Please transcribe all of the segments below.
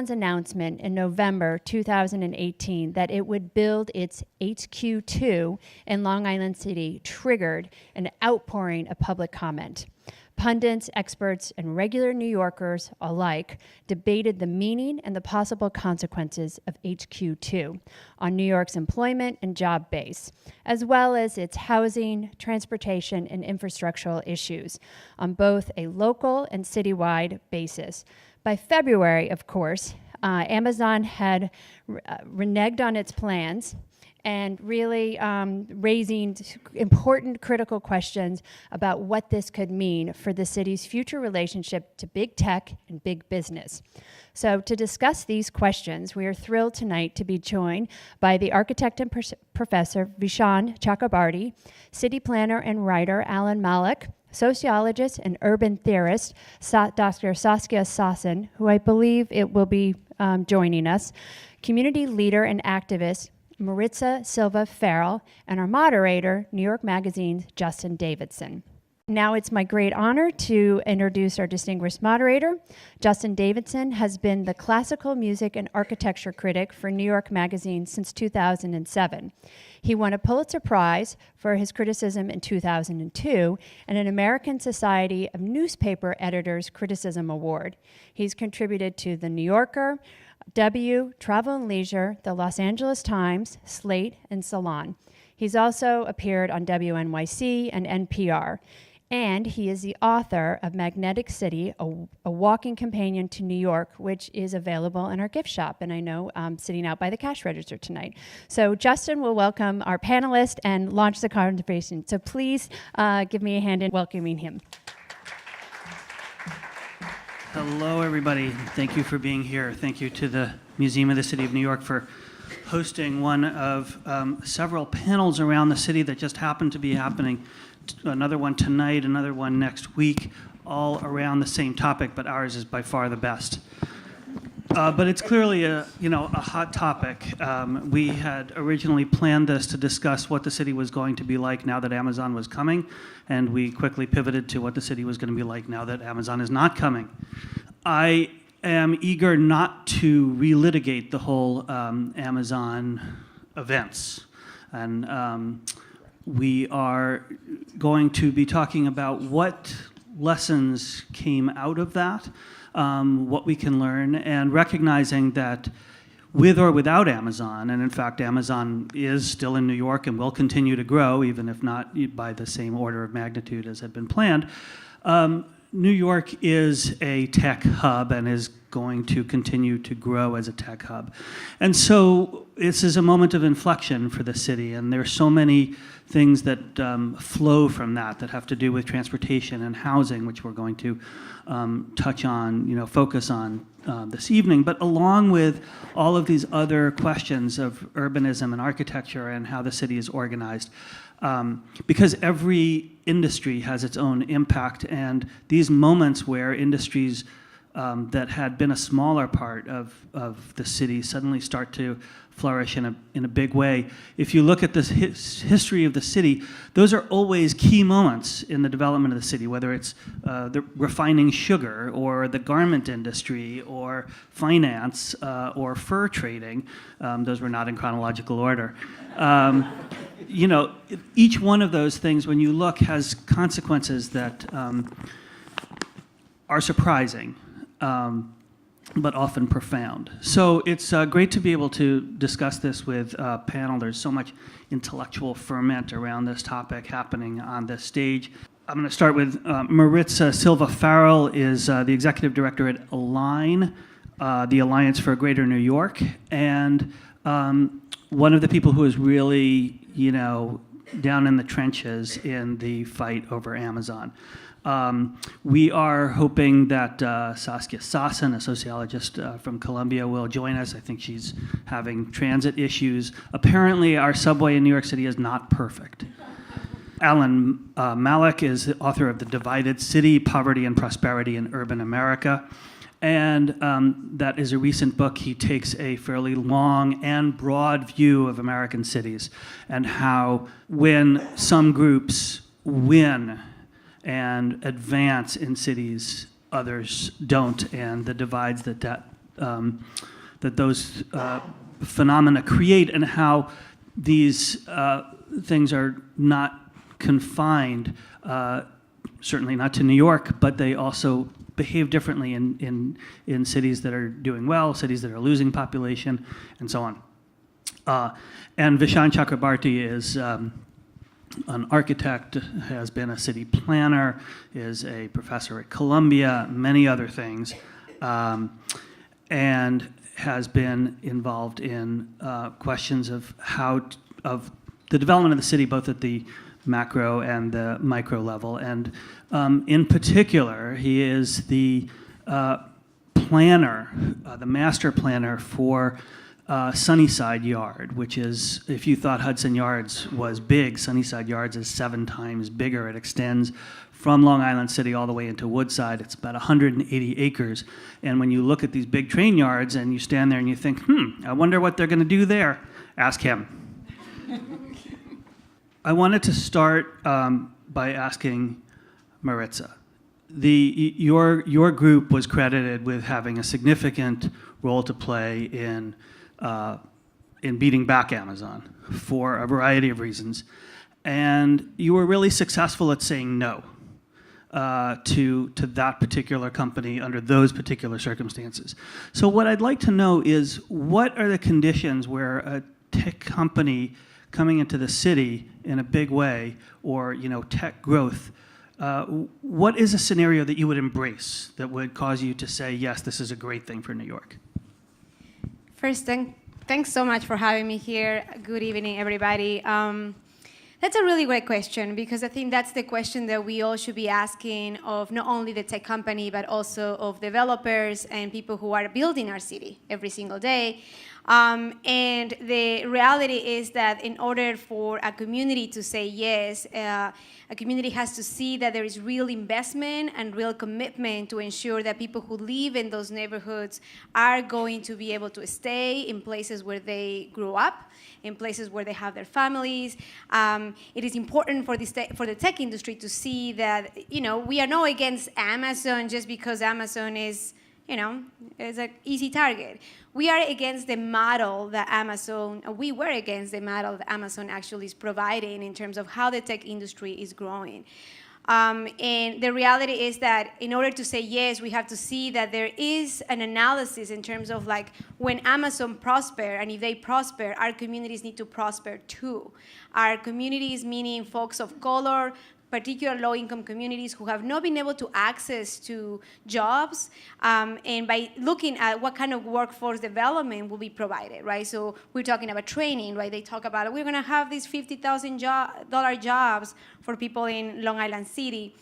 Amazon's announcement in November 2018 that it would build its HQ2 in Long Island City triggered an outpouring of public comment. Pundits, experts, and regular New Yorkers alike debated the meaning and the possible consequences of HQ2 on New York's employment and job base, as well as its housing, transportation, and infrastructural issues on both a local and citywide basis. By February, of course, Amazon had reneged on its plans and really raising important critical questions about what this could mean for the city's future relationship to big tech and big business. So to discuss these questions, we are thrilled tonight to be joined by the architect and professor Vishaan Chakrabarty, city planner and writer Alan Malik, sociologist and urban theorist Dr. Saskia Sassen, who I believe it will be joining us, community leader and activist Maritza Silva Farrell, and our moderator, New York Magazine's Justin Davidson. Now it's my great honor to introduce our distinguished moderator. Justin Davidson has been the classical music and architecture critic for New York Magazine since 2007. He won a Pulitzer Prize for his criticism in 2002 and an American Society of Newspaper Editors Criticism Award. He's contributed to The New Yorker, W, Travel and Leisure, the Los Angeles Times, Slate, and Salon. He's also appeared on WNYC and NPR. And he is the author of Magnetic City, a walking companion to New York, which is available in our gift shop. And I know sitting out by the cash register tonight. So Justin will welcome our panelist and launch the conversation. So please give me a hand in welcoming him. Hello, everybody. Thank you for being here. Thank you to the Museum of the City of New York for hosting one of several panels around the city that just happened to be happening. Another one tonight, another one next week, all around the same topic, but ours is by far the best. But it's clearly a hot topic. We had originally planned this to discuss what the city was going to be like now that Amazon was coming, and we quickly pivoted to what the city was going to be like now that Amazon is not coming. I am eager not to relitigate the whole Amazon events, and we are going to be talking about what lessons came out of that, what we can learn, and recognizing that with or without Amazon, and in fact Amazon is still in New York and will continue to grow, even if not by the same order of magnitude as had been planned, New York is a tech hub and is going to continue to grow as a tech hub. And so this is a moment of inflection for the city, and there are so many things that flow from that have to do with transportation and housing, which we're going to touch on, focus on this evening. But along with all of these other questions of urbanism and architecture and how the city is organized, because every industry has its own impact, and these moments where industries that had been a smaller part of the city suddenly start to flourish in a big way. If you look at the history of the city, those are always key moments in the development of the city, whether it's the refining sugar or the garment industry or finance or fur trading. Those were not in chronological order. Each one of those things, when you look, has consequences that are surprising, but often profound. So it's great to be able to discuss this with a panel. There's so much intellectual ferment around this topic happening on this stage. I'm going to start with Maritza Silva Farrell is the executive director at Align, the Alliance for a Greater New York, and one of the people who is really, down in the trenches in the fight over Amazon. We are hoping that Saskia Sassen, a sociologist from Columbia, will join us. I think she's having transit issues. Apparently, our subway in New York City is not perfect. Alan Malik is the author of The Divided City, Poverty and Prosperity in Urban America. And that is a recent book. He takes a fairly long and broad view of American cities and how when some groups win and advance in cities, others don't, and the divides that that those phenomena create, and how these things are not confined, certainly not to New York, but they also behave differently in cities that are doing well, cities that are losing population, and so on. And Vishaan Chakrabarti is an architect, has been a city planner, is a professor at Columbia, many other things, and has been involved in questions of of the development of the city, both at the macro and the micro level. And in particular, he is the planner, the master planner for Sunnyside Yard, which is, if you thought Hudson Yards was big, Sunnyside Yards is 7 times bigger. It extends from Long Island City all the way into Woodside. It's about 180 acres. And when you look at these big train yards and you stand there and you think, I wonder what they're going to do there, ask him. I wanted to start by asking Maritza. Your group was credited with having a significant role to play in beating back Amazon for a variety of reasons. And you were really successful at saying no to that particular company under those particular circumstances. So what I'd like to know is, what are the conditions where a tech company coming into the city in a big way, or tech growth, what is a scenario that you would embrace that would cause you to say, yes, this is a great thing for New York? First, thanks so much for having me here. Good evening, everybody. That's a really great question, because I think that's the question that we all should be asking of not only the tech company, but also of developers and people who are building our city every single day. And the reality is that in order for a community to say yes, a community has to see that there is real investment and real commitment to ensure that people who live in those neighborhoods are going to be able to stay in places where they grew up, in places where they have their families. It is important for the tech industry to see that, we are not against Amazon just because Amazon is an easy target. We are against the model that we were against the model that Amazon actually is providing in terms of how the tech industry is growing. And the reality is that in order to say yes, we have to see that there is an analysis in terms of when Amazon prosper, and if they prosper, our communities need to prosper too. Our communities, meaning folks of color, particular low-income communities who have not been able to access to jobs, and by looking at what kind of workforce development will be provided, right? So we're talking about training, right? They talk about, we're gonna have these $50,000 jobs for people in Long Island City.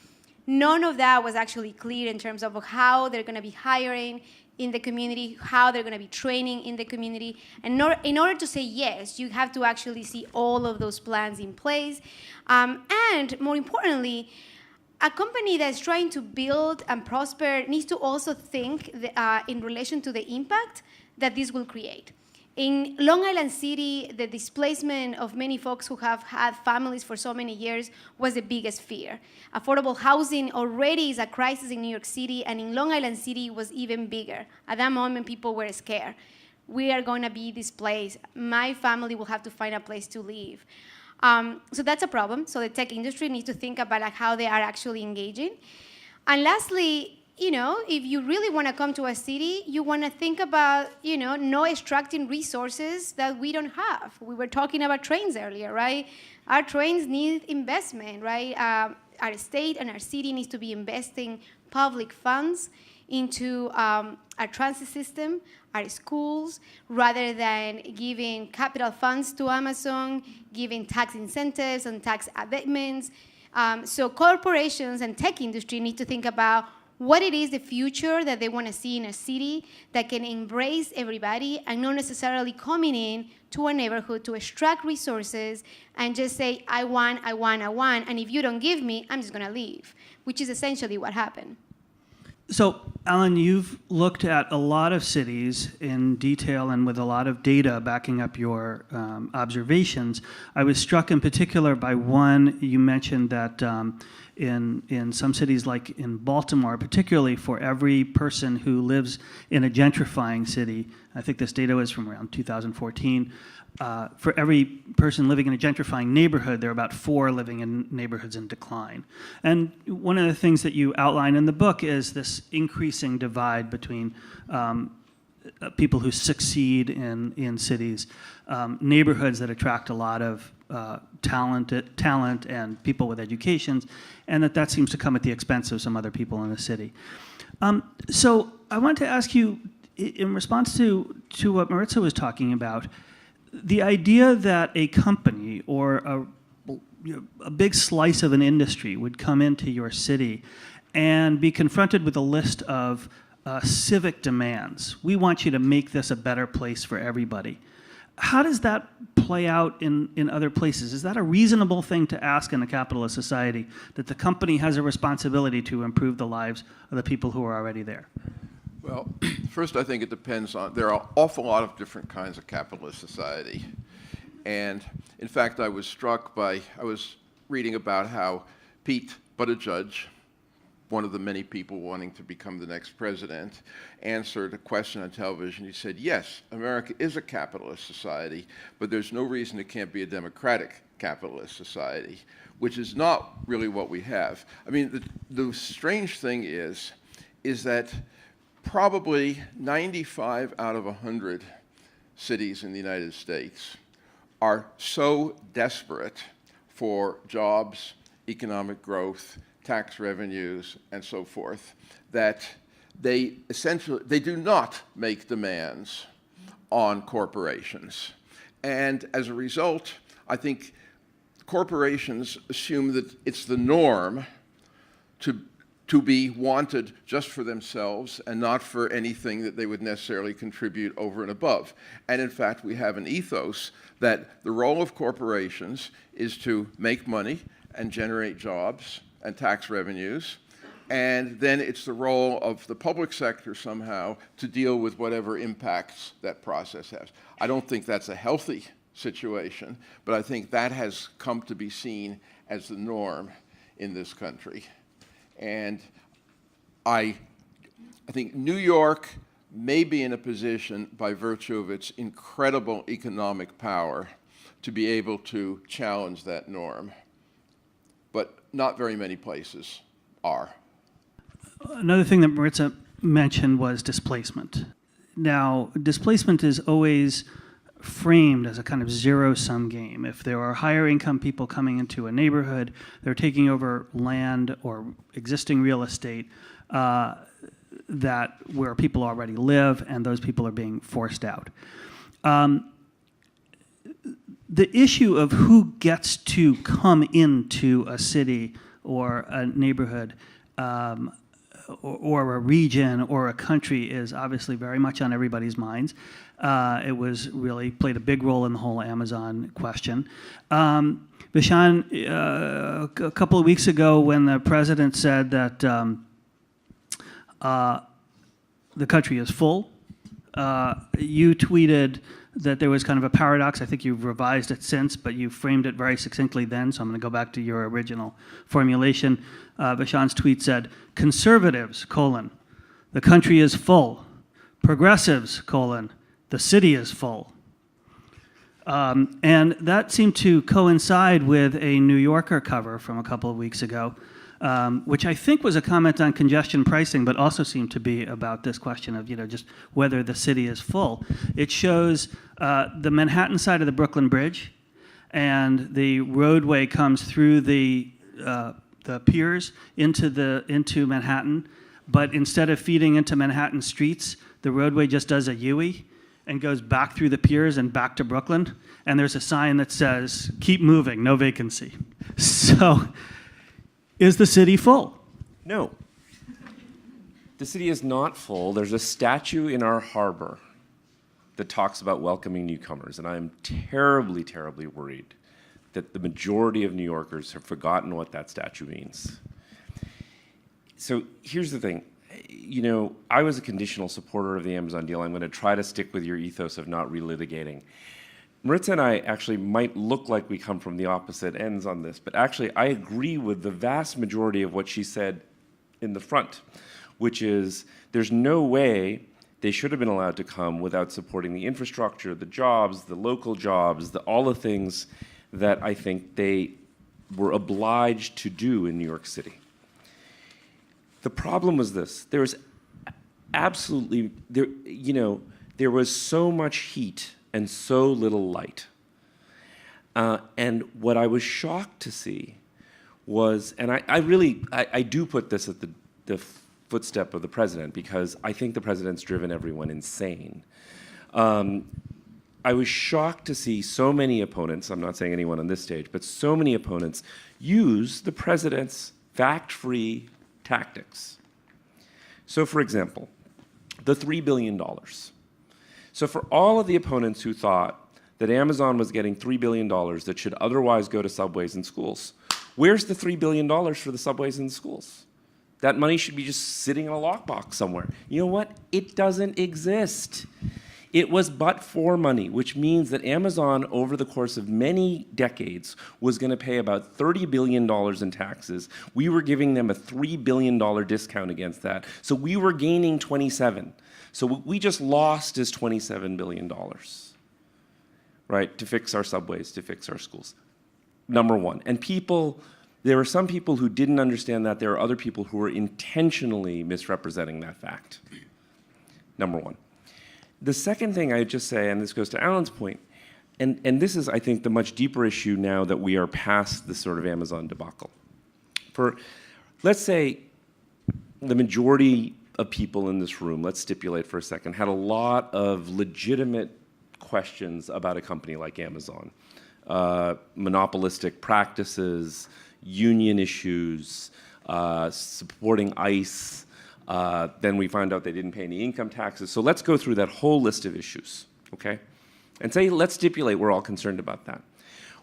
None of that was actually clear in terms of how they're gonna be hiring in the community, how they're going to be training in the community. And in order to say yes, you have to actually see all of those plans in place. And more importantly, a company that's trying to build and prosper needs to also think in relation to the impact that this will create. In Long Island City, the displacement of many folks who have had families for so many years was the biggest fear. Affordable housing already is a crisis in New York City, and in Long Island City was even bigger. At that moment, people were scared. We are going to be displaced. My family will have to find a place to live. So that's a problem. So the tech industry needs to think about how they are actually engaging. And lastly, if you really want to come to a city, you want to think about, no extracting resources that we don't have. We were talking about trains earlier, right? Our trains need investment, right? Our state and our city needs to be investing public funds into our transit system, our schools, rather than giving capital funds to Amazon, giving tax incentives and tax abatements. So corporations and tech industry need to think about what it is the future that they want to see in a city that can embrace everybody and not necessarily coming in to a neighborhood to extract resources and just say, I want, and if you don't give me, I'm just going to leave, which is essentially what happened. So, Alan, you've looked at a lot of cities in detail and with a lot of data backing up your observations. I was struck in particular by one you mentioned that in some cities, like in Baltimore, particularly for every person who lives in a gentrifying city, I think this data was from around 2014, for every person living in a gentrifying neighborhood, there are about 4 living in neighborhoods in decline. And one of the things that you outline in the book is this increasing divide between people who succeed in cities, neighborhoods that attract a lot of talent and people with educations, and that seems to come at the expense of some other people in the city. So I wanted to ask you, in response to what Maritza was talking about, the idea that a company or a big slice of an industry would come into your city and be confronted with a list of civic demands. We want you to make this a better place for everybody. How does that play out in other places? Is that a reasonable thing to ask in a capitalist society, that the company has a responsibility to improve the lives of the people who are already there? Well, first I think it depends on, there are an awful lot of different kinds of capitalist society. And in fact, I was reading about how Pete Buttigieg, one of the many people wanting to become the next president, answered a question on television. He said, yes, America is a capitalist society, but there's no reason it can't be a democratic capitalist society, which is not really what we have. I mean, the strange thing is that probably 95 out of 100 cities in the United States are so desperate for jobs, economic growth, tax revenues, and so forth, that they do not make demands on corporations. And as a result, I think corporations assume that it's the norm to be wanted just for themselves and not for anything that they would necessarily contribute over and above. And in fact, we have an ethos that the role of corporations is to make money and generate jobs and tax revenues, and then it's the role of the public sector somehow to deal with whatever impacts that process has. I don't think that's a healthy situation, but I think that has come to be seen as the norm in this country. And I think New York may be in a position, by virtue of its incredible economic power, to be able to challenge that norm. But not very many places are. Another thing that Maritza mentioned was displacement. Now, displacement is always framed as a kind of zero-sum game. If there are higher income people coming into a neighborhood, they're taking over land or existing real estate where people already live, and those people are being forced out. The issue of who gets to come into a city or a neighborhood or a region or a country is obviously very much on everybody's minds. It was really played a big role in the whole Amazon question. Vishaan, a couple of weeks ago when the president said that the country is full, you tweeted that there was kind of a paradox. I think you've revised it since, but you framed it very succinctly then, so I'm going to go back to your original formulation. Vishaan's tweet said, conservatives, the country is full. Progressives, the city is full. And that seemed to coincide with a New Yorker cover from a couple of weeks ago, which I think was a comment on congestion pricing, but also seemed to be about this question of, just whether the city is full. It shows the Manhattan side of the Brooklyn Bridge, and the roadway comes through the piers into Manhattan, but instead of feeding into Manhattan streets, the roadway just does a U-ey and goes back through the piers and back to Brooklyn, and there's a sign that says, keep moving, no vacancy. So, is the city full? No. The city is not full. There's a statue in our harbor that talks about welcoming newcomers, and I'm terribly, terribly worried that the majority of New Yorkers have forgotten what that statue means. So here's the thing. I was a conditional supporter of the Amazon deal. I'm going to try to stick with your ethos of not relitigating. Maritza and I actually might look like we come from the opposite ends on this, but actually I agree with the vast majority of what she said in the front, which is there's no way they should have been allowed to come without supporting the infrastructure, the jobs, the local jobs, all the things that I think they were obliged to do in New York City. The problem was this: there was absolutely, there was so much heat and so little light. And what I was shocked to see was, and I do put this at the footstep of the president, because I think the president's driven everyone insane. I was shocked to see so many opponents, I'm not saying anyone on this stage, but so many opponents use the president's fact-free tactics. So for example, the $3 billion. So for all of the opponents who thought that Amazon was getting $3 billion that should otherwise go to subways and schools, where's the $3 billion for the subways and the schools? That money should be just sitting in a lockbox somewhere. You know what? It doesn't exist. It was but for money, which means that Amazon, over the course of many decades, was going to pay about $30 billion in taxes. We were giving them a $3 billion discount against that. So we were gaining 27. So what we just lost is $27 billion, right, to fix our subways, to fix our schools. Number one. And there were some people who didn't understand that. There are other people who were intentionally misrepresenting that fact. Number one. The second thing I'd just say, and this goes to Alan's point, and this is, I think, the much deeper issue now that we are past the sort of Amazon debacle. Let's say the majority of people in this room, let's stipulate for a second, had a lot of legitimate questions about a company like Amazon. Monopolistic practices, union issues, supporting ICE. Then we find out they didn't pay any income taxes. So let's go through that whole list of issues, okay? And say, let's stipulate we're all concerned about that.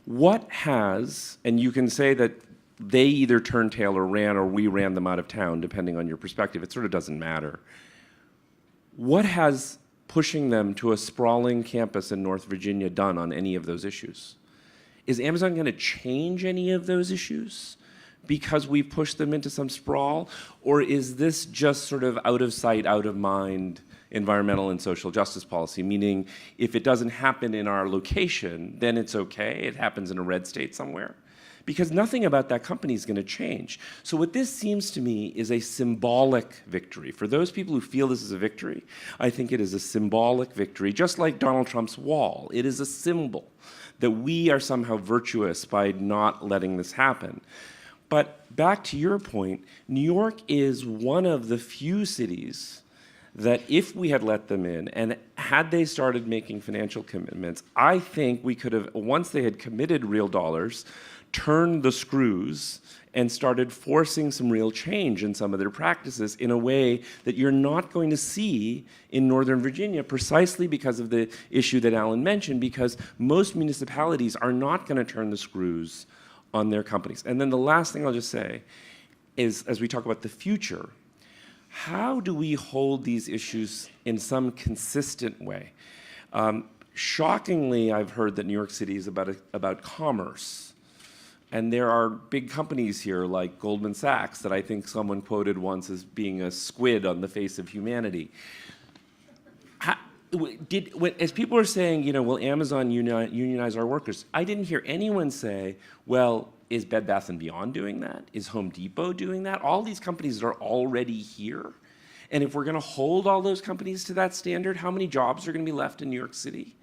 What has, and you can say that they either turned tail or ran, or we ran them out of town, depending on your perspective. It sort of doesn't matter. What has pushing them to a sprawling campus in North Virginia done on any of those issues? Is Amazon going to change any of those issues because we've pushed them into some sprawl? Or is this just sort of out of sight, out of mind environmental and social justice policy, meaning if it doesn't happen in our location, then it's okay, it happens in a red state somewhere? Because nothing about that company is going to change. So what this seems to me is a symbolic victory. For those people who feel this is a victory, I think it is a symbolic victory, just like Donald Trump's wall. It is a symbol that we are somehow virtuous by not letting this happen. But back to your point, New York is one of the few cities that if we had let them in and had they started making financial commitments, I think we could have, once they had committed real dollars, turned the screws and started forcing some real change in some of their practices in a way that you're not going to see in Northern Virginia, precisely because of the issue that Alan mentioned, because most municipalities are not going to turn the screws on their companies. And then the last thing I'll just say is, as we talk about the future, how do we hold these issues in some consistent way? Shockingly, I've heard that New York City is about commerce. And there are big companies here like Goldman Sachs that I think someone quoted once as being a squid on the face of humanity. As people are saying, will Amazon unionize our workers? I didn't hear anyone say, well, is Bed Bath & Beyond doing that? Is Home Depot doing that? All these companies are already here. And if we're going to hold all those companies to that standard, how many jobs are going to be left in New York City?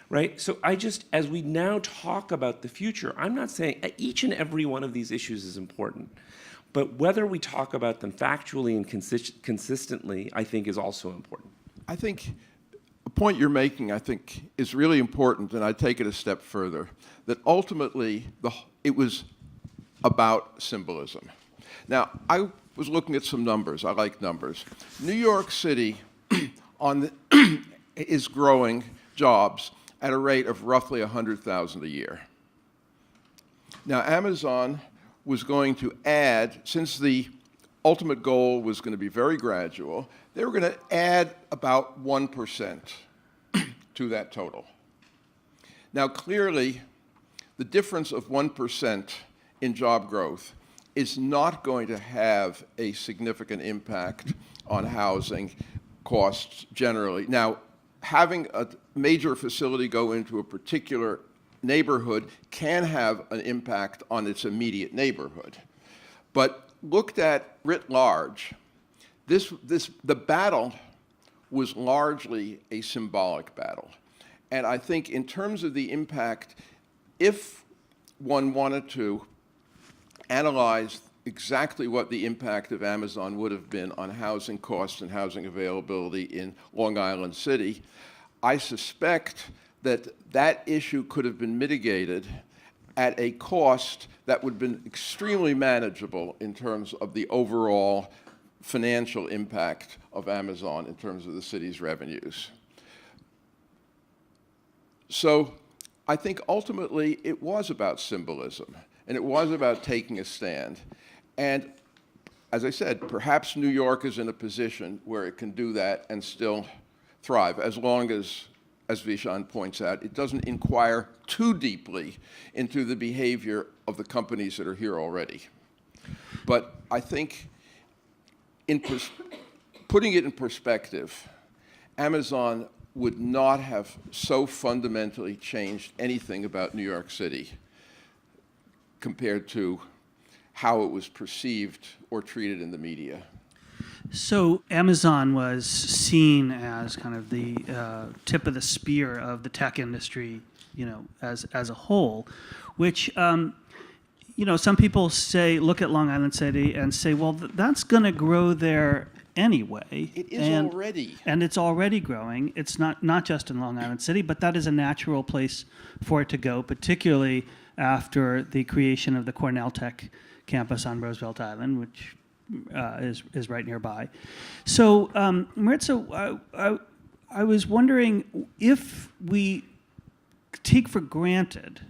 Right? So as we now talk about the future, I'm not saying each and every one of these issues is important, but whether we talk about them factually and consistently, I think is also important. I think the point you're making, I think, is really important, and I take it a step further, that ultimately it was about symbolism. Now, I was looking at some numbers. I like numbers. New York City is growing jobs at a rate of roughly 100,000 a year. Now, Amazon was going to add, since the ultimate goal was going to be very gradual. They were going to add about 1% to that total. Now, clearly, the difference of 1% in job growth is not going to have a significant impact on housing costs generally. Now, having a major facility go into a particular neighborhood can have an impact on its immediate neighborhood. But looked at writ large, the battle was largely a symbolic battle. And I think in terms of the impact, if one wanted to analyze exactly what the impact of Amazon would have been on housing costs and housing availability in Long Island City, I suspect that that issue could have been mitigated at a cost that would have been extremely manageable in terms of the overall financial impact of Amazon in terms of the city's revenues. So I think ultimately it was about symbolism, and it was about taking a stand. And as I said, perhaps New York is in a position where it can do that and still thrive, as long as Vishaan points out, it doesn't inquire too deeply into the behavior of the companies that are here already. But I think putting it in perspective, Amazon would not have so fundamentally changed anything about New York City compared to how it was perceived or treated in the media. So Amazon was seen as kind of the tip of the spear of the tech industry, as a whole, which, some people say, look at Long Island City and say, well, that's going to grow there anyway. It is already. And it's already growing. It's not just in Long Island City, but that is a natural place for it to go, particularly after the creation of the Cornell Tech campus on Roosevelt Island, which is right nearby. So, Maritza, I was wondering if we take for granted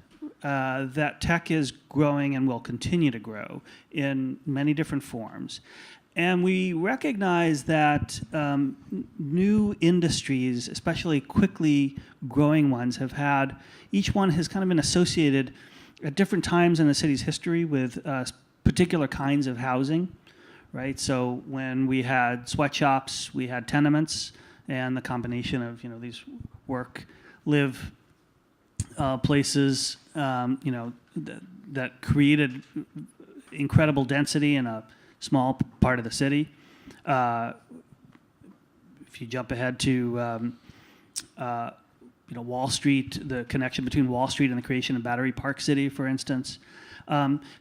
that tech is growing and will continue to grow in many different forms, and we recognize that new industries, especially quickly growing ones, each one has kind of been associated at different times in the city's history with particular kinds of housing. Right, so when we had sweatshops, we had tenements, and the combination of these work-live places, that created incredible density in a small part of the city. If you jump ahead to Wall Street, the connection between Wall Street and the creation of Battery Park City, for instance.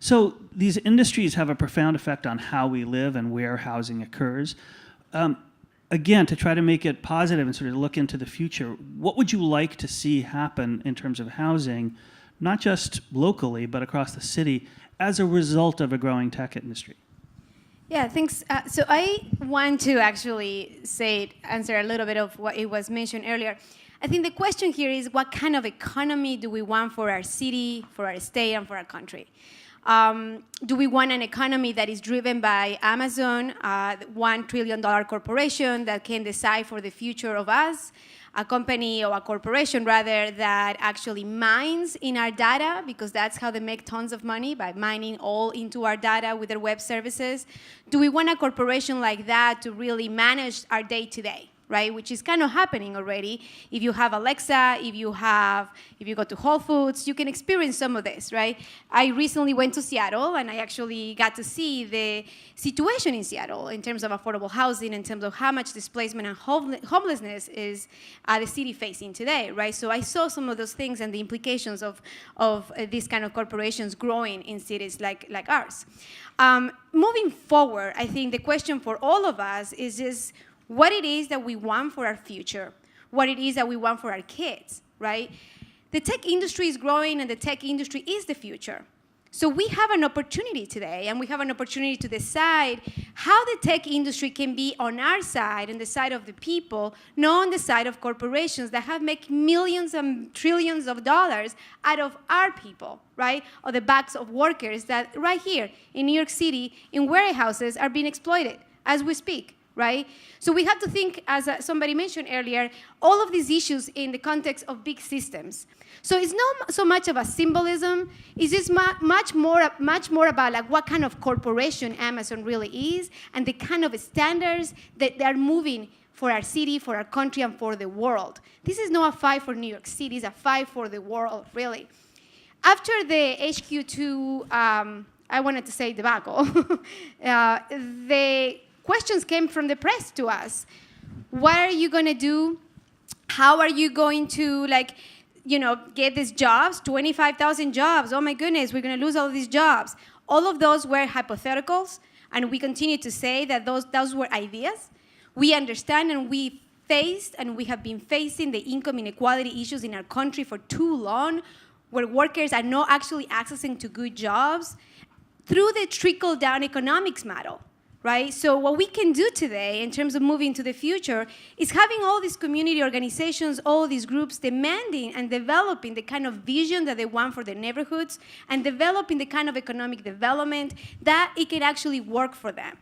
So these industries have a profound effect on how we live and where housing occurs. Again, to try to make it positive and sort of look into the future, what would you like to see happen in terms of housing, not just locally, but across the city, as a result of a growing tech industry? Yeah, thanks. So I want to actually answer a little bit of what it was mentioned earlier. I think the question here is, what kind of economy do we want for our city, for our state, and for our country? Do we want an economy that is driven by Amazon, $1 trillion corporation that can decide for the future of us? A company or a corporation, rather, that actually mines in our data, because that's how they make tons of money, by mining all into our data with their web services? Do we want a corporation like that to really manage our day-to-day? Right, which is kind of happening already. If you have Alexa, if you go to Whole Foods, you can experience some of this, right? I recently went to Seattle, and I actually got to see the situation in Seattle in terms of affordable housing, in terms of how much displacement and homelessness is the city facing today, right? So I saw some of those things and the implications of these kind of corporations growing in cities like ours. Moving forward, I think the question for all of us is just what it is that we want for our future, what it is that we want for our kids, right? The tech industry is growing, and the tech industry is the future. So we have an opportunity today, and we have an opportunity to decide how the tech industry can be on our side, on the side of the people, not on the side of corporations that have made millions and trillions of dollars out of our people, right? Or the backs of workers that right here in New York City, in warehouses, are being exploited as we speak. Right? So we have to think, as somebody mentioned earlier, all of these issues in the context of big systems. So it's not so much of a symbolism, it's just much more about like what kind of corporation Amazon really is and the kind of standards that they're moving for our city, for our country, and for the world. This is not a fight for New York City, it's a fight for the world, really. After the HQ2, I wanted to say debacle, the questions came from the press to us. What are you going to do? How are you going to, get these jobs? 25,000 jobs. Oh my goodness, we're going to lose all of these jobs. All of those were hypotheticals, and we continue to say that those were ideas. We understand, and we faced, and we have been facing the income inequality issues in our country for too long, where workers are not actually accessing to good jobs through the trickle-down economics model. Right? So what we can do today in terms of moving to the future is having all these community organizations, all these groups demanding and developing the kind of vision that they want for their neighborhoods and developing the kind of economic development that it can actually work for them.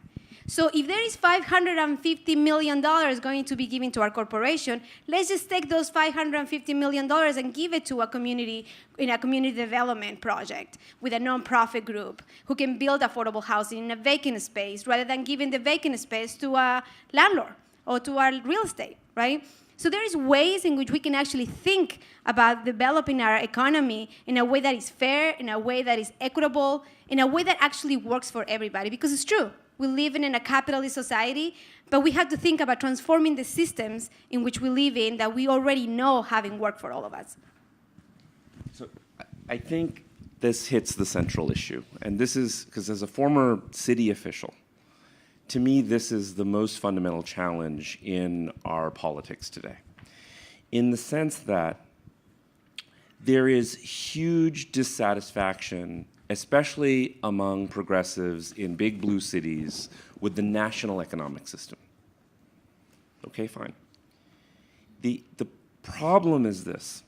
So if there is $550 million going to be given to our corporation, let's just take those $550 million and give it to a community in a community development project with a nonprofit group who can build affordable housing in a vacant space rather than giving the vacant space to a landlord or to our real estate, right? So there is ways in which we can actually think about developing our economy in a way that is fair, in a way that is equitable, in a way that actually works for everybody, because it's true. We live in a capitalist society, but we have to think about transforming the systems in which we live in that we already know having worked for all of us. So I think this hits the central issue. And this is, because as a former city official, to me, this is the most fundamental challenge in our politics today. In the sense that there is huge dissatisfaction, especially among progressives in big blue cities, with the national economic system. Okay, fine. The problem is this.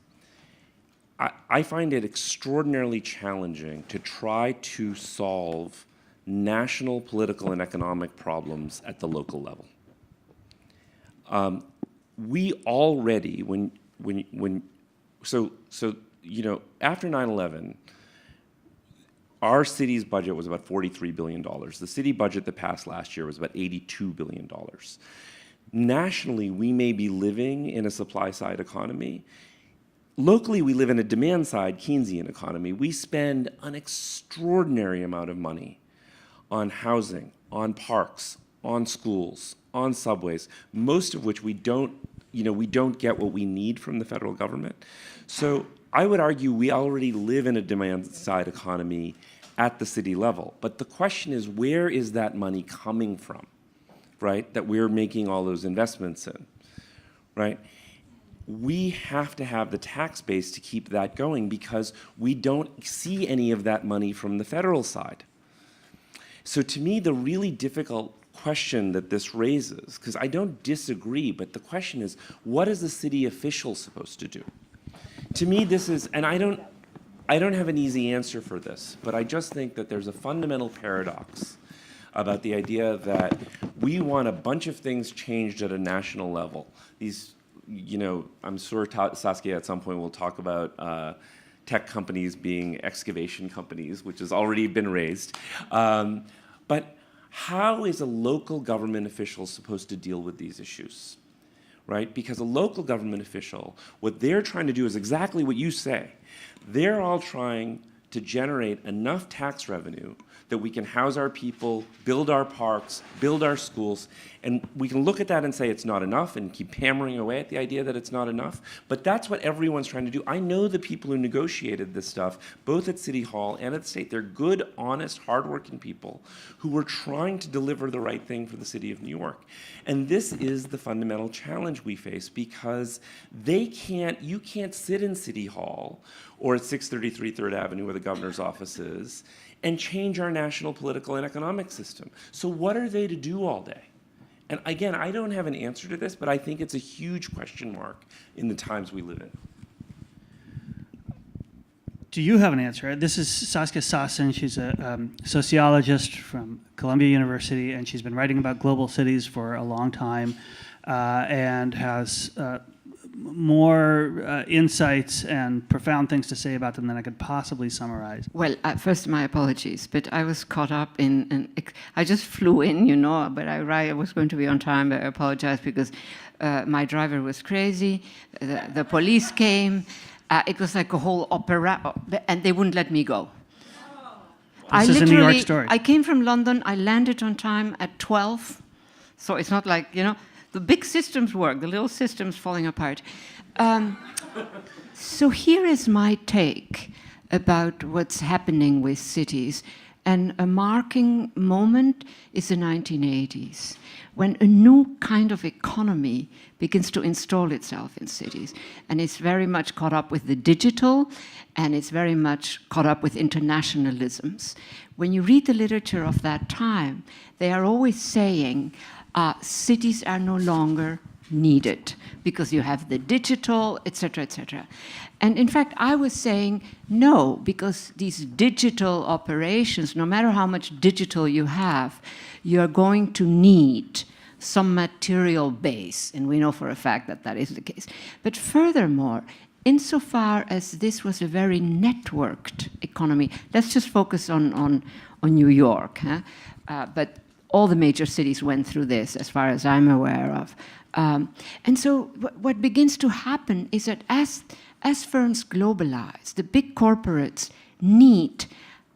I find it extraordinarily challenging to try to solve national political and economic problems at the local level. We already, after 9/11, our city's budget was about $43 billion. The city budget that passed last year was about $82 billion. Nationally, we may be living in a supply-side economy. Locally, we live in a demand-side Keynesian economy. We spend an extraordinary amount of money on housing, on parks, on schools, on subways, most of which we don't get what we need from the federal government. So I would argue we already live in a demand-side economy at the city level. But the question is, where is that money coming from, right, that we're making all those investments in, right? We have to have the tax base to keep that going because we don't see any of that money from the federal side. So to me, the really difficult question that this raises, because I don't disagree, but the question is, what is the city official supposed to do? To me, this is, and I don't have an easy answer for this, but I just think that there's a fundamental paradox about the idea that we want a bunch of things changed at a national level. These, I'm sure Saskia at some point will talk about tech companies being excavation companies, which has already been raised. But how is a local government official supposed to deal with these issues? Right? Because a local government official, what they're trying to do is exactly what you say. They're all trying to generate enough tax revenue that we can house our people, build our parks, build our schools, and we can look at that and say it's not enough and keep hammering away at the idea that it's not enough, but that's what everyone's trying to do. I know the people who negotiated this stuff, both at City Hall and at the state. They're good, honest, hardworking people who were trying to deliver the right thing for the city of New York. And this is the fundamental challenge we face because you can't sit in City Hall or at 633 3rd Avenue where the governor's offices and change our national political and economic system. So what are they to do all day? And again, I don't have an answer to this, but I think it's a huge question mark in the times we live in. Do you have an answer? This is Saskia Sassen. She's a sociologist from Columbia University, and she's been writing about global cities for a long time and has more insights and profound things to say about them than I could possibly summarize. Well, first, my apologies, but I was caught up in I just flew in, but I was going to be on time, but I apologize because my driver was crazy, the police came, it was like a whole opera, and they wouldn't let me go. This is a New York story. I came from London, I landed on time at 12, so it's not like, the big systems work, the little systems falling apart. So here is my take about what's happening with cities. And a marking moment is the 1980s, when a new kind of economy begins to install itself in cities. And it's very much caught up with the digital, and it's very much caught up with internationalisms. When you read the literature of that time, they are always saying, cities are no longer needed because you have the digital, etc., etc. And in fact, I was saying no, because these digital operations, no matter how much digital you have, you're going to need some material base, and we know for a fact that that is the case. But furthermore, insofar as this was a very networked economy, let's just focus on New York, but all the major cities went through this, as far as I'm aware of. And so what begins to happen is that as firms globalize, the big corporates need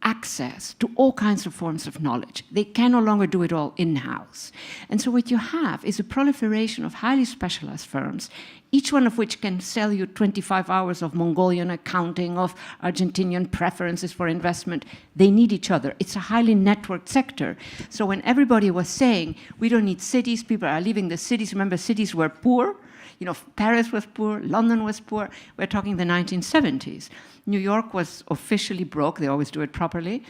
access to all kinds of forms of knowledge. They can no longer do it all in-house. And so what you have is a proliferation of highly specialized firms, each one of which can sell you 25 hours of Mongolian accounting, of Argentinian preferences for investment. They need each other. It's a highly networked sector. So when everybody was saying, we don't need cities, people are leaving the cities. Remember, cities were poor. Paris was poor, London was poor. We're talking the 1970s. New York was officially broke. They always do it properly,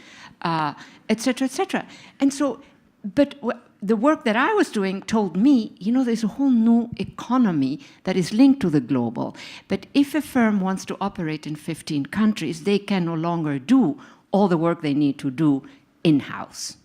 et cetera, et cetera. And so, but the work that I was doing told me, there's a whole new economy that is linked to the global. But if a firm wants to operate in 15 countries, they can no longer do all the work they need to do in-house.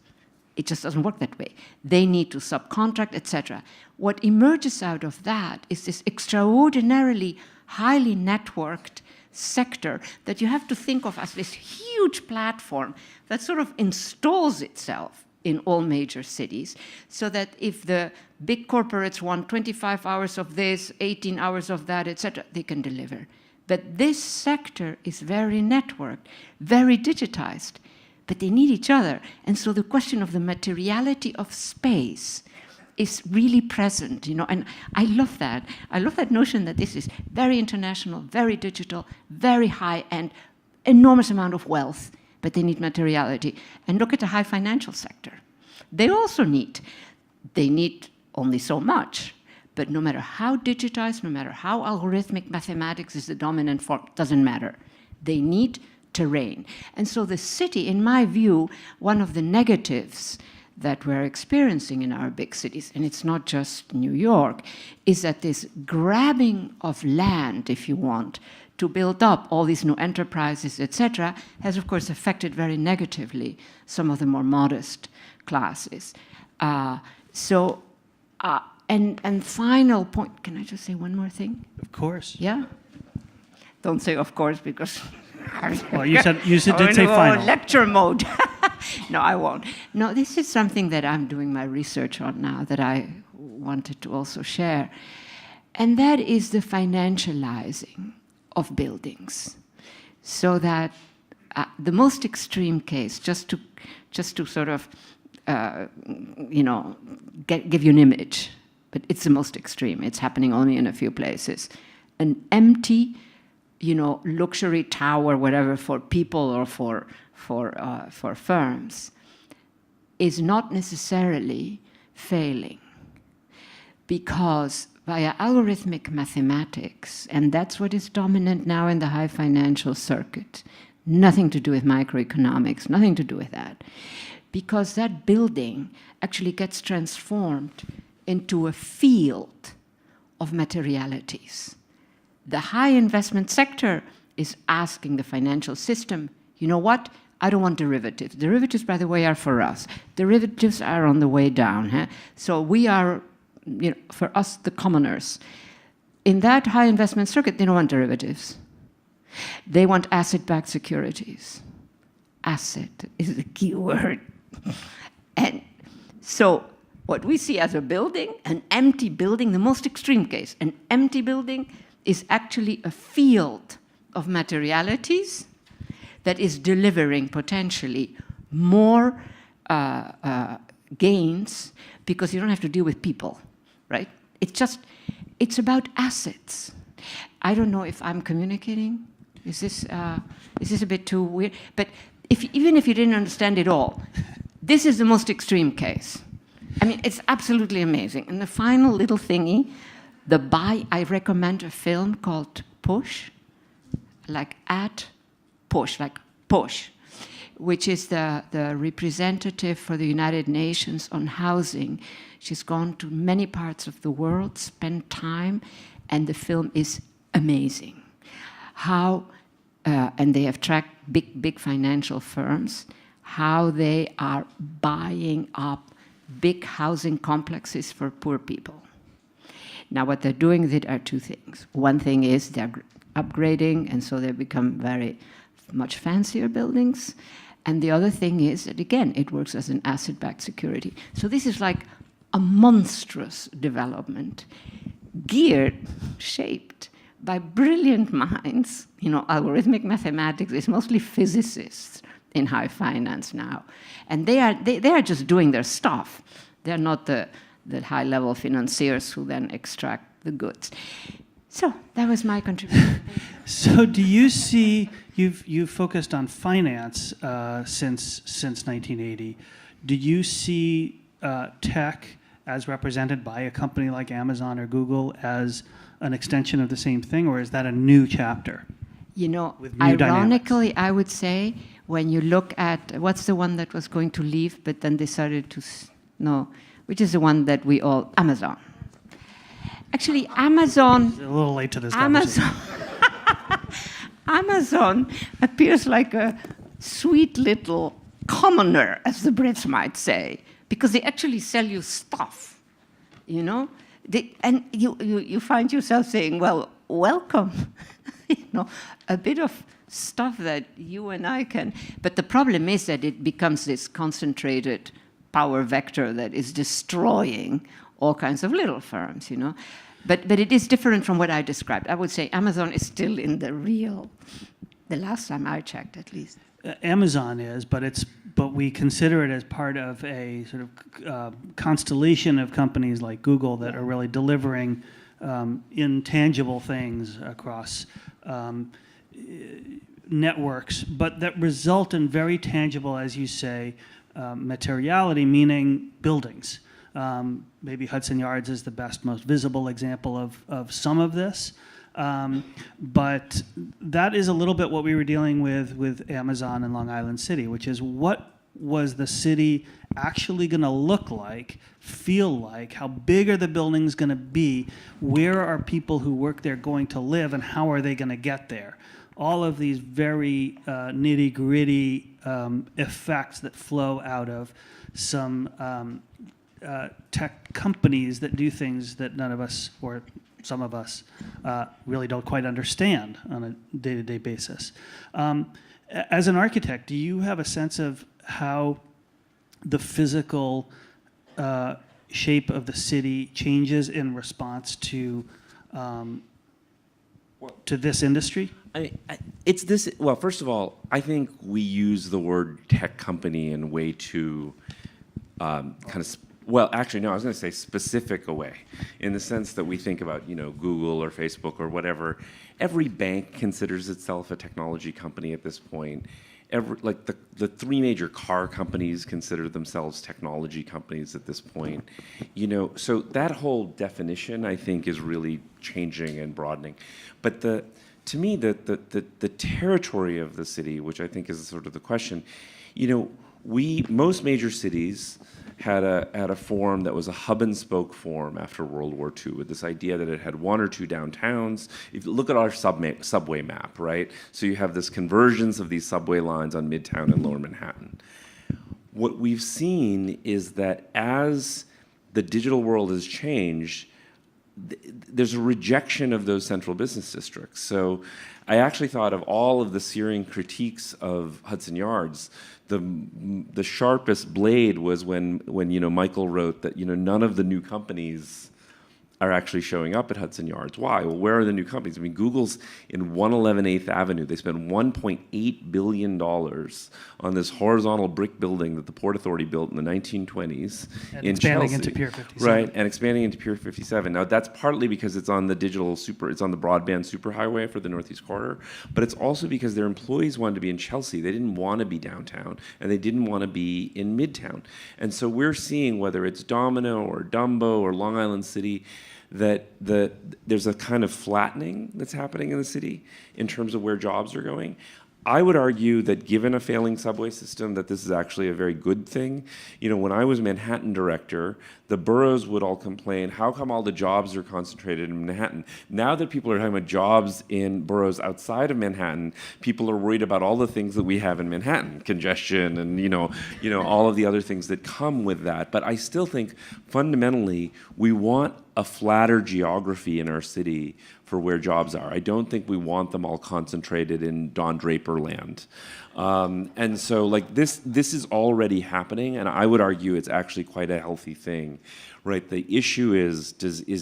It just doesn't work that way. They need to subcontract, etc. What emerges out of that is this extraordinarily highly networked sector that you have to think of as this huge platform that sort of installs itself in all major cities, so that if the big corporates want 25 hours of this, 18 hours of that, etc., they can deliver. But this sector is very networked, very digitized, but they need each other. And so the question of the materiality of space is really present, and I love that. I love that notion that this is very international, very digital, very high-end, enormous amount of wealth, but they need materiality. And look at the high financial sector. They also need only so much, but no matter how digitized, no matter how algorithmic mathematics is the dominant form, doesn't matter. They need terrain. And so the city, in my view, one of the negatives that we're experiencing in our big cities, and it's not just New York, is that this grabbing of land, if you want, to build up all these new enterprises, etc., has, of course, affected very negatively some of the more modest classes. And final point, can I just say one more thing? Of course. Yeah? Don't say of course, because... Well, you did say final. Lecture mode. No, I won't. No, this is something that I'm doing my research on now that I wanted to also share. And that is the financializing of buildings. So that the most extreme case, just to sort of, give you an image, but it's the most extreme. It's happening only in a few places. An empty, luxury tower, whatever, for people or for firms, is not necessarily failing, because via algorithmic mathematics, and that's what is dominant now in the high financial circuit, Nothing to do with microeconomics, nothing to do with that. Because that building actually gets transformed into a field of materialities. The high investment sector is asking the financial system, you know what? I don't want derivatives. Derivatives, by the way, are for us. Derivatives are on the way down. Huh? So we are, for us, the commoners. In that high investment circuit, they don't want derivatives. They want asset-backed securities. Asset is the key word. And so what we see as a building, an empty building, the most extreme case, an empty building is actually a field of materialities that is delivering potentially more gains because you don't have to deal with people, right? It's about assets. I don't know if I'm communicating. Is this a bit too weird? But even if you didn't understand it all, this is the most extreme case. I mean, it's absolutely amazing. And the final little thingy, I recommend a film called Push, like Push, which is the representative for the United Nations on housing. She's gone to many parts of the world, spent time, and the film is amazing. And they have tracked big financial firms, how they are buying up big housing complexes for poor people. Now, what they're doing with it are two things. One thing is they're upgrading, and so they become very much fancier buildings. And the other thing is that, again, it works as an asset-backed security. So this is like a monstrous development, shaped by brilliant minds. Algorithmic mathematics is mostly physicists in high finance now. And they are just doing their stuff. They're not the high-level financiers who then extract the goods. So that was my contribution. So do you see, you've focused on finance since 1980. Do you see tech as represented by a company like Amazon or Google as an extension of the same thing, or is that a new chapter? With new Ironically, dynamics? I would say when you look at, what's the one that was going to leave but then decided to, which is the one that Amazon. Actually, Amazon... A little late to this conversation. Amazon appears like a sweet little commoner, as the Brits might say, because they actually sell you stuff, and you find yourself saying, well, welcome, a bit of stuff that you and I can. But the problem is that it becomes this concentrated power vector that is destroying all kinds of little firms, But it is different from what I described. I would say Amazon is still in the last time I checked at least. Amazon is, but we consider it as part of a sort of constellation of companies like Google that are really delivering intangible things across networks, but that result in very tangible, as you say, materiality, meaning buildings. Maybe Hudson Yards is the best, most visible example of some of this. But that is a little bit what we were dealing with Amazon and Long Island City, which is what was the city actually going to look like, feel like, how big are the buildings going to be, where are people who work there going to live, and how are they going to get there? All of these very nitty-gritty effects that flow out of some tech companies that do things that none of us, or some of us, really don't quite understand on a day-to-day basis. As an architect, do you have a sense of how the physical shape of the city changes in response to this industry? It's this. Well, first of all, I think we use the word tech company in way too well, actually, no, I was going to say specific a way, in the sense that we think about, Google or Facebook or whatever. Every bank considers itself a technology company at this point. The three major car companies consider themselves technology companies at this point. So that whole definition, I think, is really changing and broadening. But to me, the territory of the city, which I think is sort of the question, you know, most major cities had a form that was a hub and spoke form after World War II, with this idea that it had one or two downtowns. If you look at our subway map, right? So you have this convergence of these subway lines on Midtown and Lower Manhattan. What we've seen is that as the digital world has changed, there's a rejection of those central business districts. So I actually thought of all of the searing critiques of Hudson Yards, the sharpest blade was when you know, Michael wrote that, you know, none of the new companies are actually showing up at Hudson Yards. Why? Well, where are the new companies? I mean, Google's in 111 8th Avenue. They spent $1.8 billion on this horizontal brick building that the Port Authority built in the 1920s And in expanding Chelsea. into Pier 57. Right, and expanding into Pier 57. Now, that's partly because it's on the it's on the broadband superhighway for the Northeast Corridor, but it's also because their employees wanted to be in Chelsea. They didn't want to be downtown, and they didn't want to be in Midtown. And so we're seeing, whether it's Domino or Dumbo or Long Island City, that there's a kind of flattening that's happening in the city in terms of where jobs are going. I would argue that given a failing subway system, that this is actually a very good thing. You know, when I was Manhattan director, the boroughs would all complain, how come all the jobs are concentrated in Manhattan? Now that people are talking about jobs in boroughs outside of Manhattan, people are worried about all the things that we have in Manhattan, congestion and, you know, all of the other things that come with that. But I still think fundamentally we want a flatter geography in our city for where jobs are. I don't think we want them all concentrated in Don Draper land. And so like this is already happening, and I would argue it's actually quite a healthy thing, right? The issue is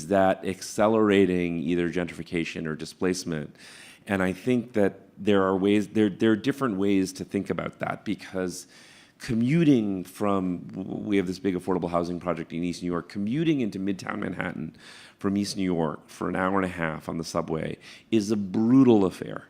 that accelerating either gentrification or displacement? And I think that there are different ways to think about that, because commuting we have this big affordable housing project in East New York, commuting into Midtown Manhattan from East New York for an hour and a half on the subway is a brutal affair.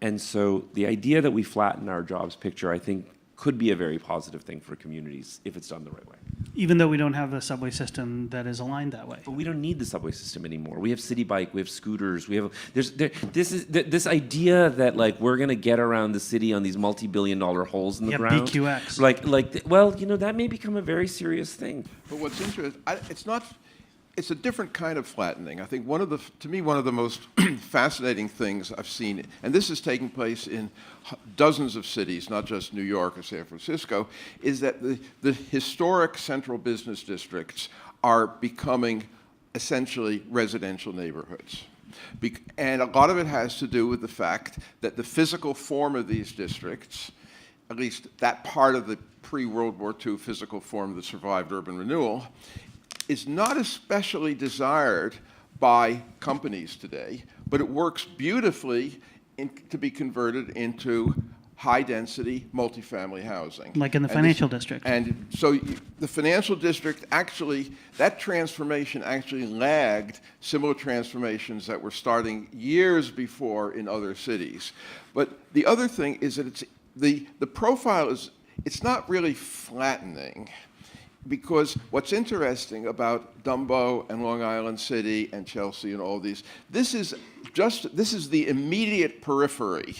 And so the idea that we flatten our jobs picture, I think, could be a very positive thing for communities if it's done the right way. Even though we don't have a subway system that is aligned that way. But we don't need the subway system anymore. We have City Bike, we have scooters, this idea that like we're gonna get around the city on these multi-billion-dollar holes in the ground. BQX. Well, you know, that may become a very serious thing. But what's interesting, it's a different kind of flattening. I think to me, one of the most fascinating things I've seen, and this is taking place in dozens of cities, not just New York or San Francisco, is that the historic central business districts are becoming essentially residential neighborhoods. And a lot of it has to do with the fact that the physical form of these districts, at least that part of the pre-World War II physical form that survived urban renewal, is not especially desired by companies today, but it works beautifully to be converted into high-density multifamily housing. Like in the financial district. And so the financial district actually, that transformation actually lagged similar transformations that were starting years before in other cities. But the other thing is that the profile it's not really flattening. Because what's interesting about Dumbo and Long Island City and Chelsea and all these, this is the immediate periphery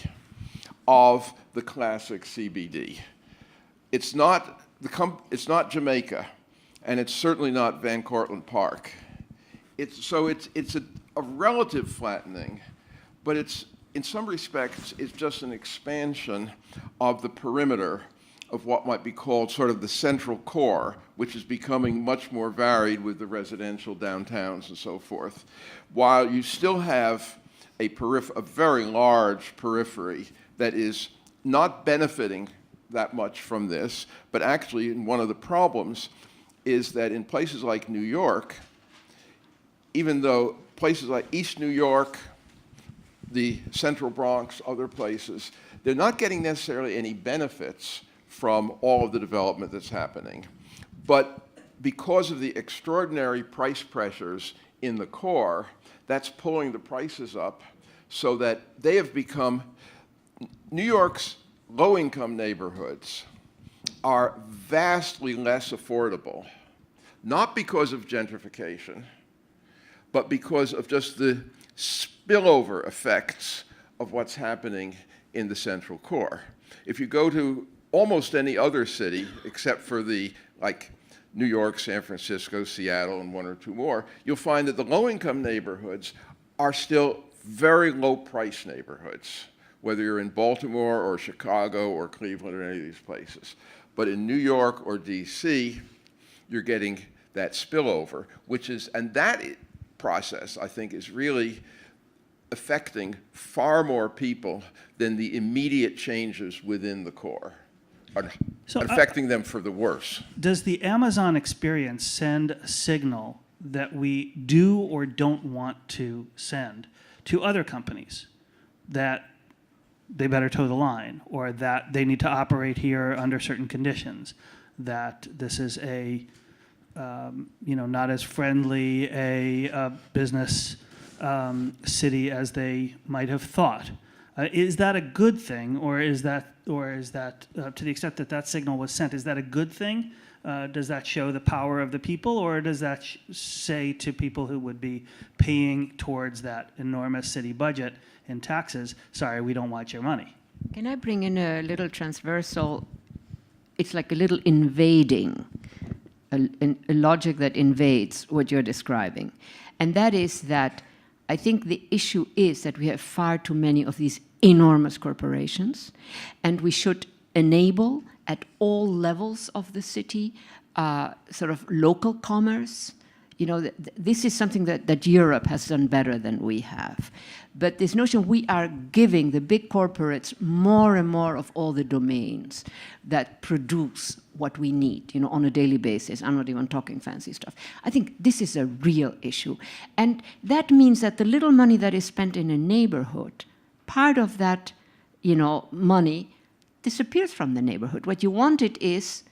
of the classic CBD. It's not Jamaica, and it's certainly not Van Cortlandt Park. It's a relative flattening, but in some respects it's just an expansion of the perimeter of what might be called sort of the central core, which is becoming much more varied with the residential downtowns and so forth, while you still have a very large periphery that is not benefiting that much from this, but actually one of the problems is that in places like New York, even though places like East New York, the Central Bronx, other places, they're not getting necessarily any benefits from all of the development that's happening. But because of the extraordinary price pressures in the core, that's pulling the prices up so that they have become, New York's low-income neighborhoods are vastly less affordable, not because of gentrification, but because of just the spillover effects of what's happening in the central core. If you go to almost any other city, except for like New York, San Francisco, Seattle, and one or two more, you'll find that the low-income neighborhoods are still very low-price neighborhoods, whether you're in Baltimore or Chicago or Cleveland or any of these places. But in New York or DC, you're getting that spillover, and that process, I think, is really affecting far more people than the immediate changes within the core, affecting them for the worse. Does the Amazon experience send a signal that we do or don't want to send to other companies, that they better toe the line, or that they need to operate here under certain conditions, that this is a not as friendly a business city as they might have thought? Is that a good thing, or is that to the extent that that signal was sent, is that a good thing? Does that show the power of the people, or does that say to people who would be paying towards that enormous city budget in taxes, sorry, we don't want your money? Can I bring in a little transversal, it's like a little invading, a logic that invades what you're describing. And that is that I think the issue is that we have far too many of these enormous corporations, and we should enable at all levels of the city sort of local commerce. This is something that Europe has done better than we have. But this notion we are giving the big corporates more and more of all the domains that produce what we need, on a daily basis. I'm not even talking fancy stuff. I think this is a real issue. And that means that the little money that is spent in a neighborhood, part of that, money disappears from the neighborhood. What you want it is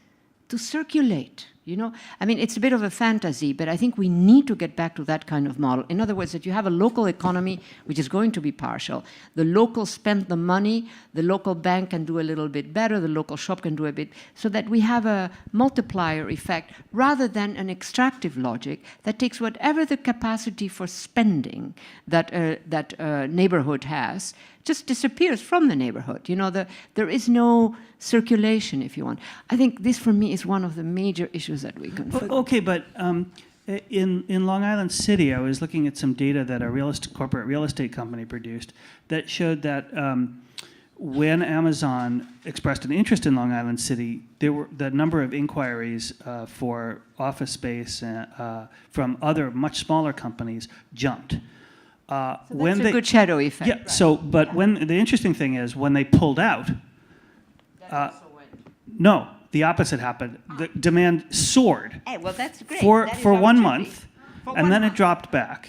to circulate. It's a bit of a fantasy, but I think we need to get back to that kind of model. In other words, that you have a local economy which is going to be partial. The locals spend the money, the local bank can do a little bit better, the local shop can do a bit, so that we have a multiplier effect rather than an extractive logic that takes whatever the capacity for spending that neighborhood has, just disappears from the neighborhood. There is no circulation, if you want. I think this, for me, is one of the major issues that we confront. Okay, but in Long Island City, I was looking at some data that a corporate real estate company produced that showed that when Amazon expressed an interest in Long Island City, the number of inquiries for office space from other much smaller companies jumped. So that's a good shadow effect. Yeah. Right. So, but the interesting thing is when they pulled out, no, the opposite happened. The demand soared. Hey, well, that's great. For 1 month, and then it dropped back.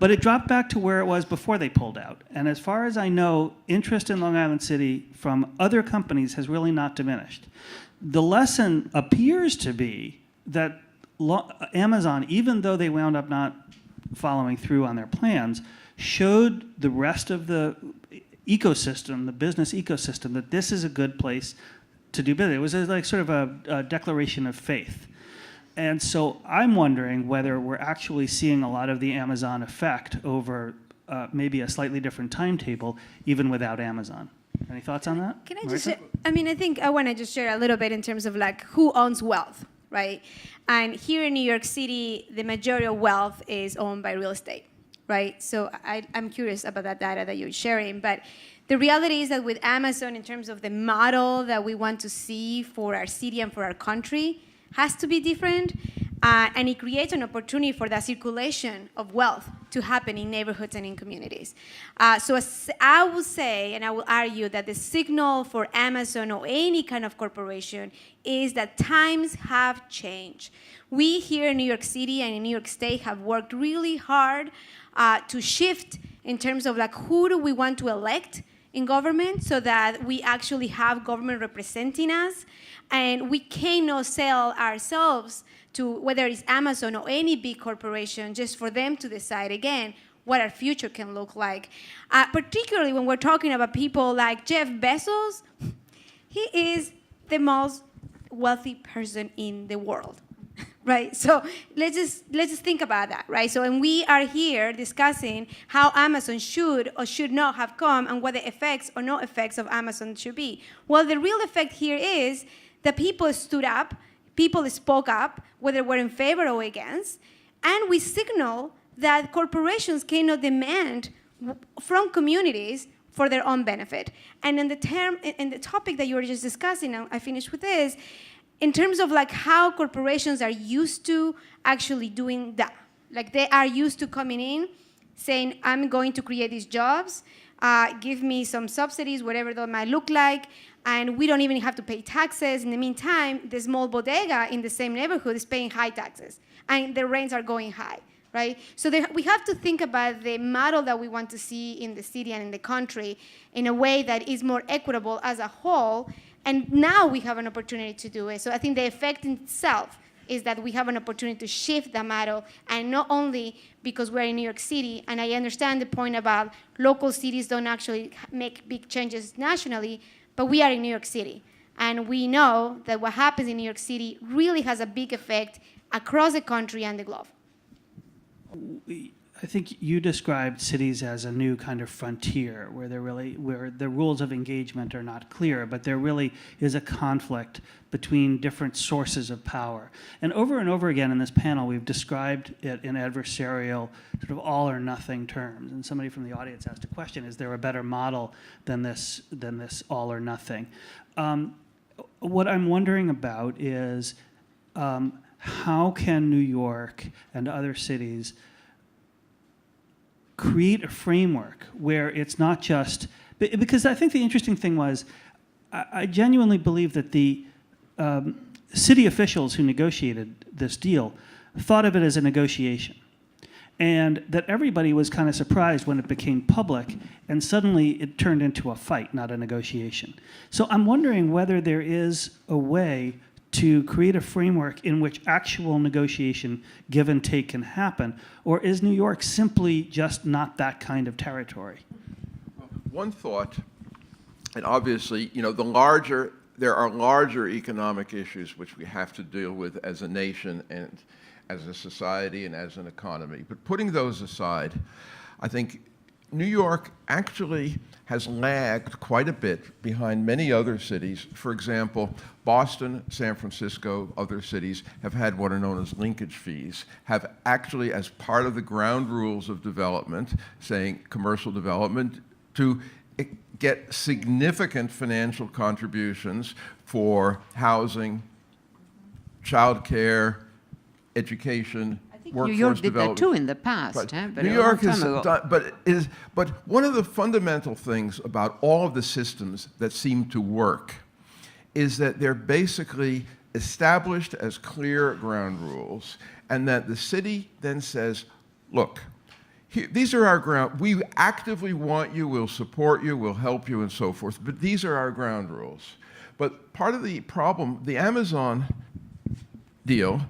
But it dropped back to where it was before they pulled out. And as far as I know, interest in Long Island City from other companies has really not diminished. The lesson appears to be that Amazon, even though they wound up not following through on their plans, showed the rest of the ecosystem, the business ecosystem, that this is a good place to do business. It was like sort of a declaration of faith. And so I'm wondering whether we're actually seeing a lot of the Amazon effect over maybe a slightly different timetable, even without Amazon. Any thoughts on that? Can I just share? I think I want to just share a little bit in terms of like who owns wealth, right? And here in New York City, the majority of wealth is owned by real estate, right? So I'm curious about that data that you're sharing. But the reality is that with Amazon, in terms of the model that we want to see for our city and for our country, has to be different. And it creates an opportunity for the circulation of wealth to happen in neighborhoods and in communities. So I will say, and I will argue, that the signal for Amazon or any kind of corporation is that times have changed. We here in New York City and in New York State have worked really hard to shift in terms of like who do we want to elect in government so that we actually have government representing us. And we cannot sell ourselves to whether it's Amazon or any big corporation just for them to decide, again, what our future can look like. Particularly when we're talking about people like Jeff Bezos. He is the most wealthy person in the world, right? So let's just think about that, right? So when we are here discussing how Amazon should or should not have come and what the effects or no effects of Amazon should be. Well, the real effect here is that people stood up, people spoke up, whether we're in favor or against, and we signal that corporations cannot demand from communities for their own benefit. And in the topic that you were just discussing, and I finished with this, in terms of like how corporations are used to actually doing that. Like they are used to coming in, saying, I'm going to create these jobs, give me some subsidies, whatever that might look like, and we don't even have to pay taxes. In the meantime, the small bodega in the same neighborhood is paying high taxes, and the rents are going high, right? So we have to think about the model that we want to see in the city and in the country in a way that is more equitable as a whole, and now we have an opportunity to do it. So I think the effect in itself is that we have an opportunity to shift the model, and not only because we're in New York City, and I understand the point about local cities don't actually make big changes nationally, but we are in New York City. And we know that what happens in New York City really has a big effect across the country and the globe. I think you described cities as a new kind of frontier where the rules of engagement are not clear, but there really is a conflict between different sources of power. And over again in this panel, we've described it in adversarial, sort of all or nothing terms. And somebody from the audience asked a question: is there a better model than this all or nothing? What I'm wondering about is how can New York and other cities create a framework where it's not just, because I think the interesting thing was, I genuinely believe that the city officials who negotiated this deal thought of it as a negotiation, and that everybody was kind of surprised when it became public, and suddenly it turned into a fight, not a negotiation. So I'm wondering whether there is a way to create a framework in which actual negotiation, give and take, can happen, or is New York simply just not that kind of territory? One thought, and obviously, there are larger economic issues which we have to deal with as a nation and as a society and as an economy. But putting those aside, I think New York actually has lagged quite a bit behind many other cities. For example, Boston, San Francisco, other cities have had what are known as linkage fees, have actually, as part of the ground rules of development, saying commercial development, to get significant financial contributions for housing, childcare, education, New York did that too in the past. Right. But New York has done, but one of the fundamental things about all of the systems that seem to work is that they're basically established as clear ground rules, and that the city then says, look, these are our ground, we actively want you, we'll support you, we'll help you, and so forth, but these are our ground rules. But part of the problem, the Amazon deal,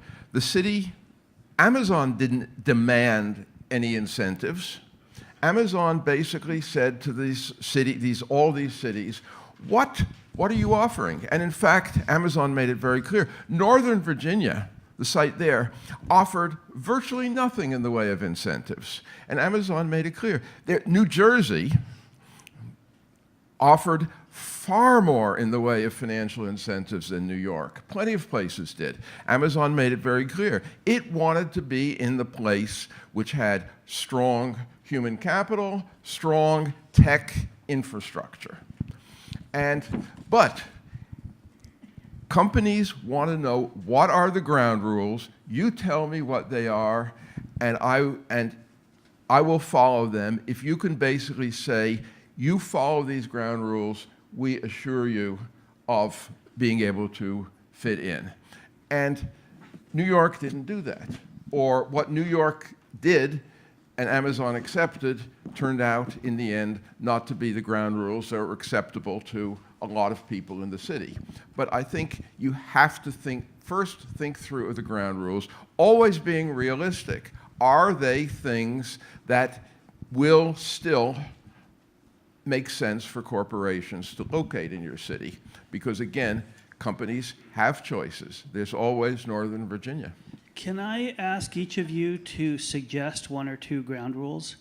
Amazon didn't demand any incentives. Amazon basically said to all these cities, what are you offering? And in fact, Amazon made it very clear. Northern Virginia, the site there, offered virtually nothing in the way of incentives. And Amazon made it clear. New Jersey offered far more in the way of financial incentives than New York. Plenty of places did. Amazon made it very clear. It wanted to be in the place which had strong human capital, strong tech infrastructure. But companies want to know, what are the ground rules? You tell me what they are, and I will follow them. If you can basically say, you follow these ground rules, we assure you of being able to fit in. And New York didn't do that. Or what New York did and Amazon accepted turned out, in the end, not to be the ground rules that were acceptable to a lot of people in the city. But I think you have to first think through the ground rules, always being realistic. Are they things that will still make sense for corporations to locate in your city? Because again, companies have choices. There's always Northern Virginia. Can I ask each of you to suggest one or two ground rules?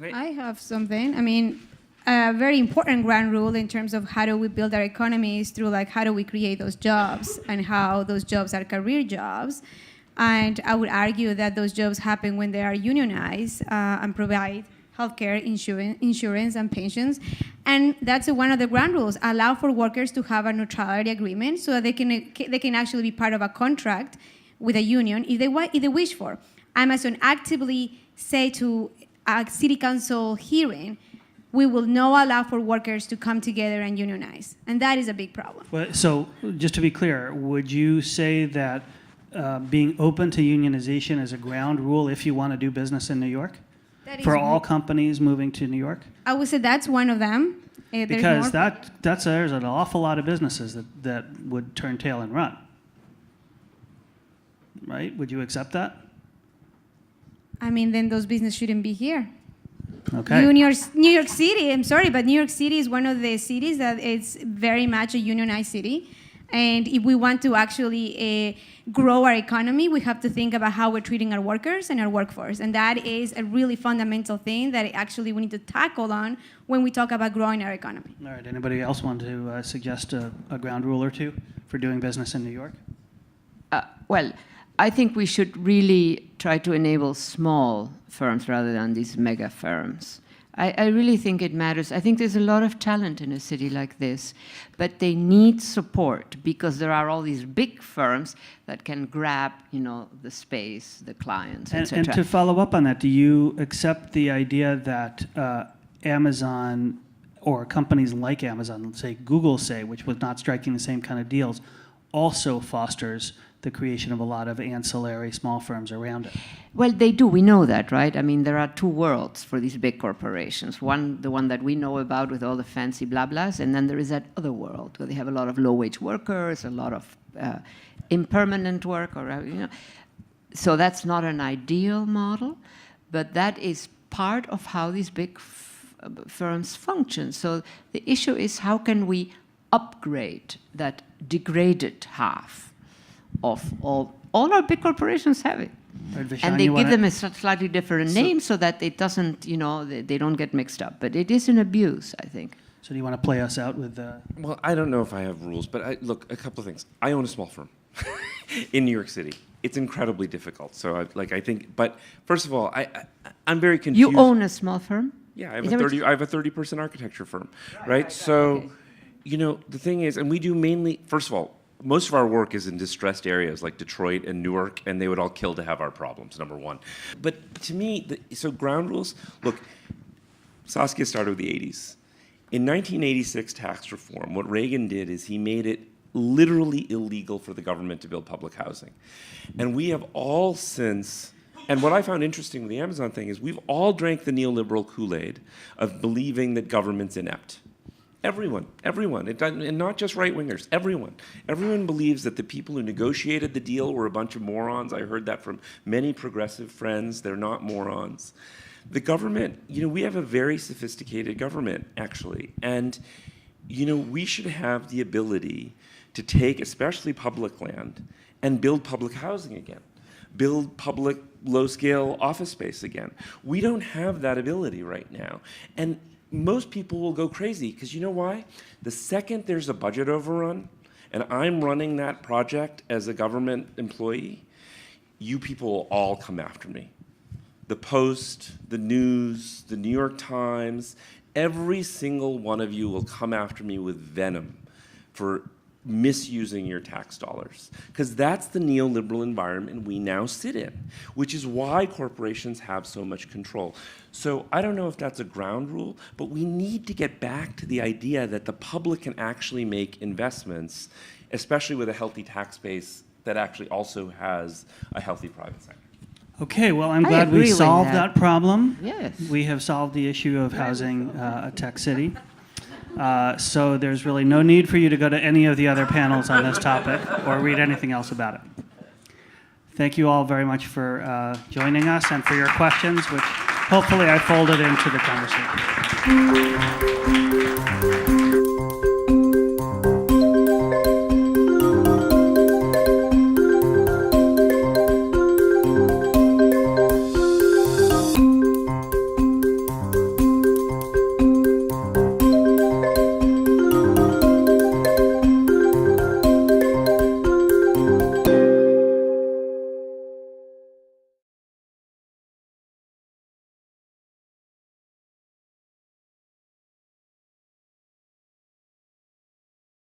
I have something. I mean, a very important ground rule in terms of how do we build our economy is through like how do we create those jobs and how those jobs are career jobs. And I would argue that those jobs happen when they are unionized and provide healthcare, insurance, and pensions. And that's one of the ground rules. Allow for workers to have a neutrality agreement so that they can actually be part of a contract with a union if they wish for. Amazon actively say to a city council hearing, we will not allow for workers to come together and unionize. And that is a big problem. Well, so just to be clear, would you say that being open to unionization is a ground rule if you want to do business in New York? That is For all companies moving to New York? I would say that's one of them. Because there's an awful lot of businesses that would turn tail and run. Right? Would you accept that? I mean, then those businesses shouldn't be here. Okay. New York City, I'm sorry, but New York City is one of the cities that it's very much a unionized city. And if we want to actually grow our economy, we have to think about how we're treating our workers and our workforce. And that is a really fundamental thing that actually we need to tackle on when we talk about growing our economy. All right. Anybody else want to suggest a ground rule or two for doing business in New York? Well, I think we should really try to enable small firms rather than these mega firms. I really think it matters. I think there's a lot of talent in a city like this, but they need support because there are all these big firms that can grab, the space, the clients, etc. And to follow up on that, do you accept the idea that Amazon or companies like Amazon, let's say Google, which was not striking the same kind of deals, also fosters the creation of a lot of ancillary small firms around it? Well, they do. We know that, right? I mean, there are two worlds for these big corporations. One, the one that we know about with all the fancy blah blahs, and then there is that other world where they have a lot of low-wage workers, a lot of impermanent work, So that's not an ideal model, but that is part of how these big firms function. So the issue is how can we upgrade that degraded half of all our big corporations have it. Right, Vishal, And they give them a slightly different name so that it doesn't, they don't get mixed up. But it is an abuse, I think. So do you want to play us out with... Well, I don't know if I have rules, but look, a couple of things. I own a small firm in New York City. It's incredibly difficult. So I think, but first of all, I'm very confused. You own a small firm? Yeah, I have a 30-person architecture firm, right? So, the thing is, and we do mainly, first of all, most of our work is in distressed areas like Detroit and Newark, and they would all kill to have our problems, number one. But to me, so ground rules, look, Saskia started with the 80s. In 1986 tax reform, what Reagan did is he made it literally illegal for the government to build public housing. And we have all since, and what I found interesting with the Amazon thing is we've all drank the neoliberal Kool-Aid of believing that government's inept. Everyone, and not just right-wingers, everyone. Everyone believes that the people who negotiated the deal were a bunch of morons. I heard that from many progressive friends. They're not morons. The government, we have a very sophisticated government, actually. And, we should have the ability to take, especially public land, and build public housing again. Build public low-scale office space again. We don't have that ability right now. And most people will go crazy, because you know why? The second there's a budget overrun, and I'm running that project as a government employee, you people will all come after me. The Post, the News, the New York Times, every single one of you will come after me with venom for misusing your tax dollars. Because that's the neoliberal environment we now sit in, which is why corporations have so much control. So I don't know if that's a ground rule, but we need to get back to the idea that the public can actually make investments, especially with a healthy tax base that actually also has a healthy private sector. Okay, well, I'm glad we solved that problem. Yes. We have solved the issue of housing a tech city. So there's really no need for you to go to any of the other panels on this topic or read anything else about it. Thank you all very much for joining us and for your questions, which hopefully I folded into the conversation.